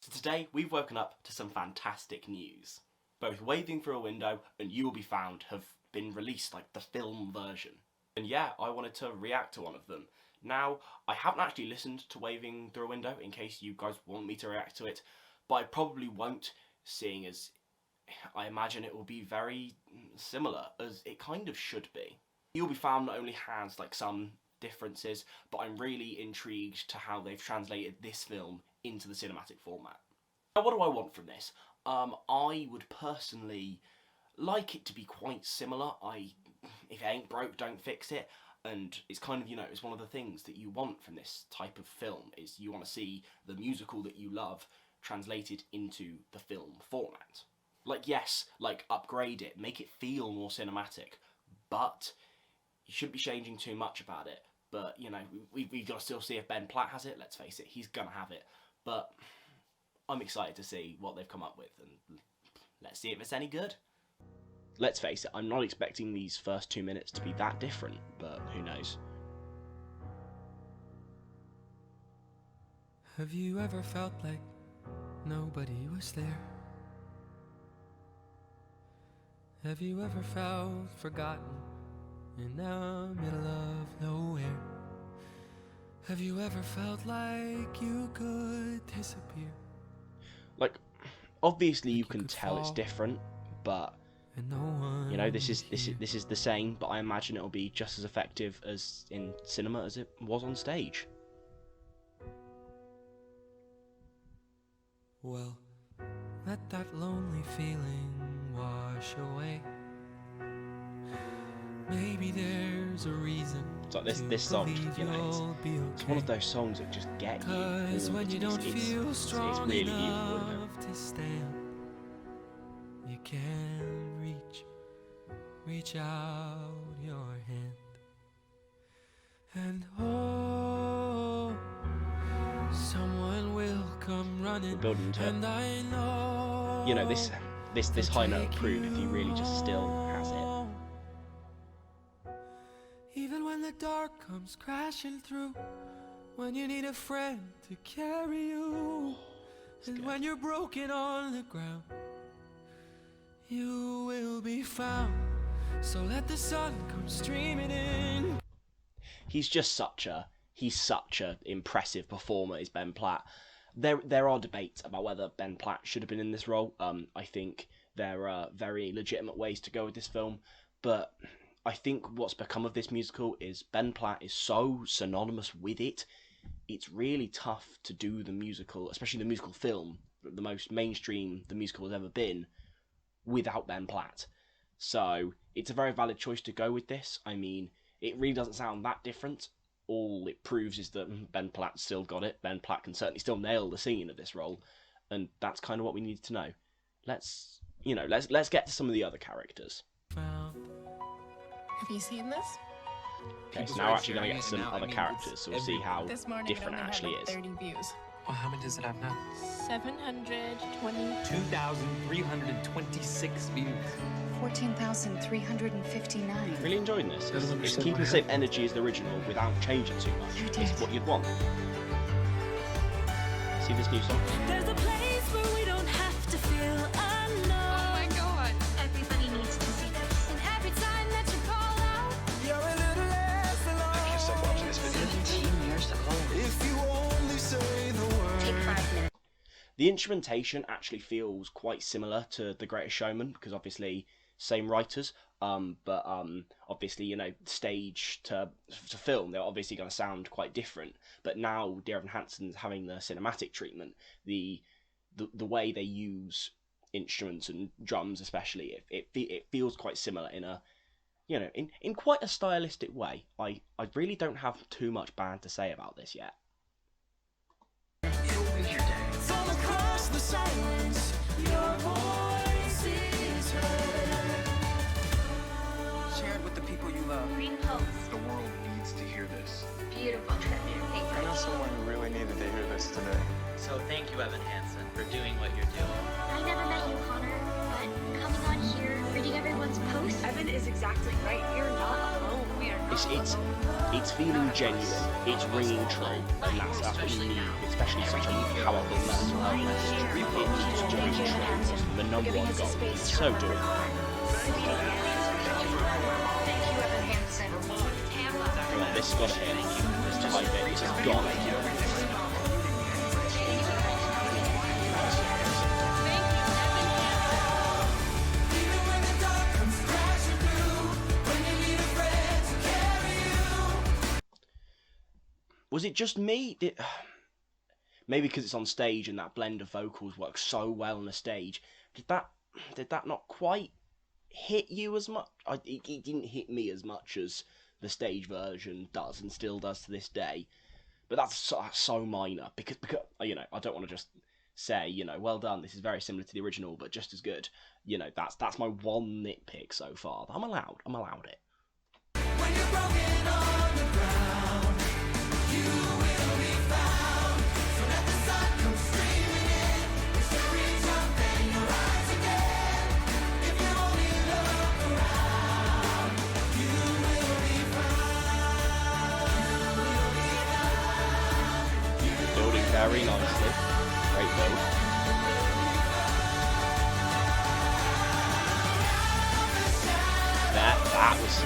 So today we've woken up to some fantastic news. Both Waving Through a Window and You Will Be Found have been released, like the film version. And yeah, I wanted to react to one of them. Now, I haven't actually listened to Waving Through a Window in case you guys want me to react to it, but I probably won't, seeing as I imagine it will be very similar, as it kind of should be. You'll Be Found not only has like some differences, but I'm really intrigued to how they've translated this film into the cinematic format. Now, what do I want from this? I would personally like it to be quite similar. If it ain't broke, don't fix it. And it's kind of, it's one of the things that you want from this type of film, is you want to see the musical that you love translated into the film format. Like, yes, upgrade it, make it feel more cinematic, but you shouldn't be changing too much about it. But, we've got to still see if Ben Platt has it. Let's face it, he's gonna have it. But I'm excited to see what they've come up with, and let's see if it's any good. Let's face it, I'm not expecting these first 2 minutes to be that different, but who knows. Have you ever felt like nobody was there? Have you ever felt forgotten in the middle of nowhere? Have you ever felt like you could disappear? Obviously you can tell it's different, but this is the same, but I imagine it'll be just as effective as in cinema as it was on stage. Well, let that lonely feeling wash away. Maybe there's a reason. It's like this song, it's one of those songs that just get you. Cause when you don't feel strong really enough to stand, you can reach out your hand, and oh, someone will come running. We're building to and I know, this high note prove if he really just still has it. Even when the dark comes crashing through, when you need a friend to carry you, and when you're broken on the ground, you will be found. So let the sun come streaming in. He's such a impressive performer, is Ben Platt. There are debates about whether Ben Platt should have been in this role. I think there are very legitimate ways to go with this film, but I think what's become of this musical is Ben Platt is so synonymous with it. It's really tough to do the musical, especially the musical film, the most mainstream the musical has ever been, without Ben Platt. So it's a very valid choice to go with this. I mean, it really doesn't sound that different. All it proves is that Ben Platt still got it. Ben Platt can certainly still nail the scene of this role, and that's kind of what we needed to know. Let's get to some of the other characters. Have you seen this? Okay, so now we're actually going to get some other characters, so we'll see how different it actually is. 30 views. Well, how many does it have now? 720. 2,326 views. 14,359. Really enjoying this. It's keeping the same energy as the original without changing too much. It's what you'd want. See this new song? There's a place where we don't have to feel unknown. Oh my god. Everybody needs to see this. And every time that you call out, You're a little less alone. I can't stop watching this video. 17 years ago. If you only say the word. Take 5 minutes. The instrumentation actually feels quite similar to The Greatest Showman, because obviously same writers, but obviously, stage to film, they're obviously going to sound quite different. But now Dear Evan Hansen's having the cinematic treatment, the way they use instruments and drums especially, it feels quite similar in a, in quite a stylistic way. I really don't have too much bad to say about this yet. from across the silence, your voice is heard. Share it with the people you love. Green post. The world needs to hear this. Beautiful tribute. I know someone who really needed to hear this today. So thank you, Evan Hansen, for doing what you're doing. I never met you, Connor, but coming on here, reading everyone's posts. Evan is exactly right. You're not alone. It's feeling genuine, it's ringing true, and that's what you need, especially such a powerful mental health message. It needs to ring true. The number one goal. So do it. Thank you, Evan Hansen. Well, this got to hit. This type it. This has got to hit. Was it just me? Maybe because it's on stage and that blend of vocals works so well on the stage. Did that not quite hit you as much? It didn't hit me as much as the stage version does and still does to this day. But that's so minor because you know, I don't want to just say, you know, well done, this is very similar to the original but just as good. You know, that's my one nitpick so far. I'm allowed it. When you're broken on the ground, you will be found. So let the sun come streaming in. It's your reach up and you rise again. If you only look around, you will be found. Building very nicely. Great build. That was...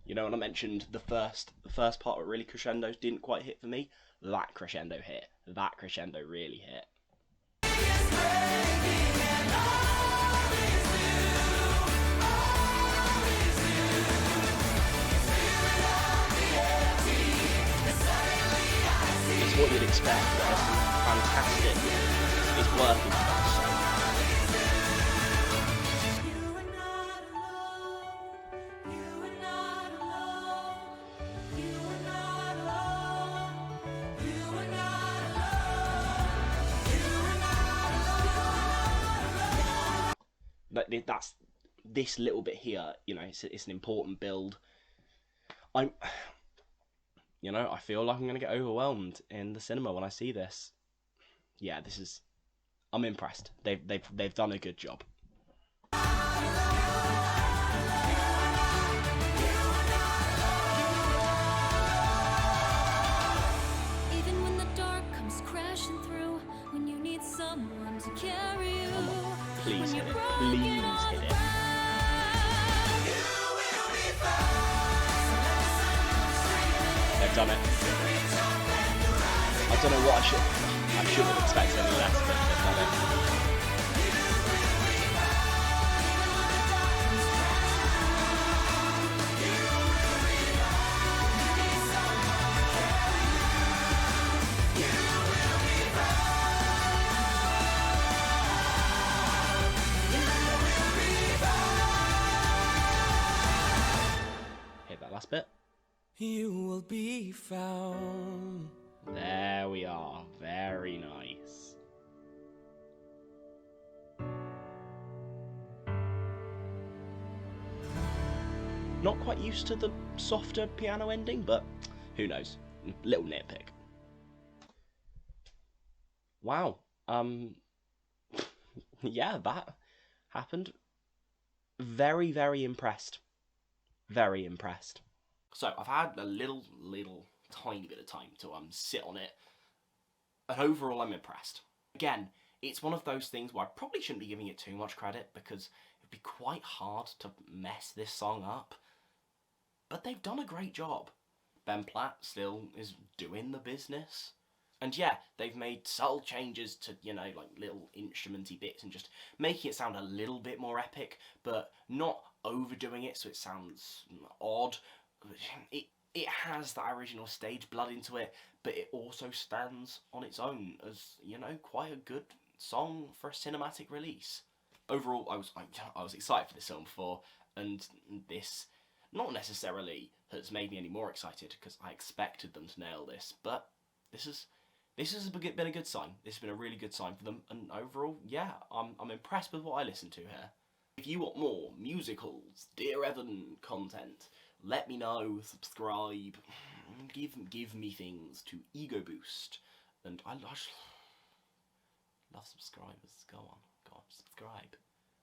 You know, when I mentioned the first part where really crescendos didn't quite hit for me, that crescendo hit. That crescendo really hit. It's what you'd expect. It's fantastic. It's working for us. That's this little bit here, you know, it's an important build. I feel like I'm gonna get overwhelmed in the cinema when I see this. Yeah, I'm impressed. They've done a good job. Even when the dark comes crashing through, when you need someone to carry you. Please hit it. Please hit it. They've done it. I don't know what I shouldn't have expected any less, but they've done it. Last bit. You will be found. There we are. Very nice. Not quite used to the softer piano ending, but who knows? Little nitpick. Wow. Yeah, that happened. Very, very impressed. Very impressed. So I've had a little tiny bit of time to sit on it, and overall I'm impressed. Again, it's one of those things where I probably shouldn't be giving it too much credit because it'd be quite hard to mess this song up, but they've done a great job. Ben Platt still is doing the business. And yeah, they've made subtle changes to, you know, like little instrumenty bits and just making it sound a little bit more epic, but not overdoing it so it sounds odd. It has that original stage blood into it, but it also stands on its own as, you know, quite a good song for a cinematic release. Overall, I was excited for this film before, and this not necessarily has made me any more excited because I expected them to nail this, but this has been a good sign. This has been a really good sign for them, and overall, yeah, I'm impressed with what I listened to here. If you want more musicals, Dear Evan content, let me know, subscribe, give me things to ego boost, and I love subscribers. Go on,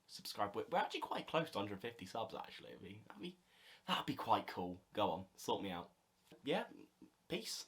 subscribe. We're actually quite close to 150 subs actually. That'd be That'd be quite cool. Go on, sort me out. Yeah, peace.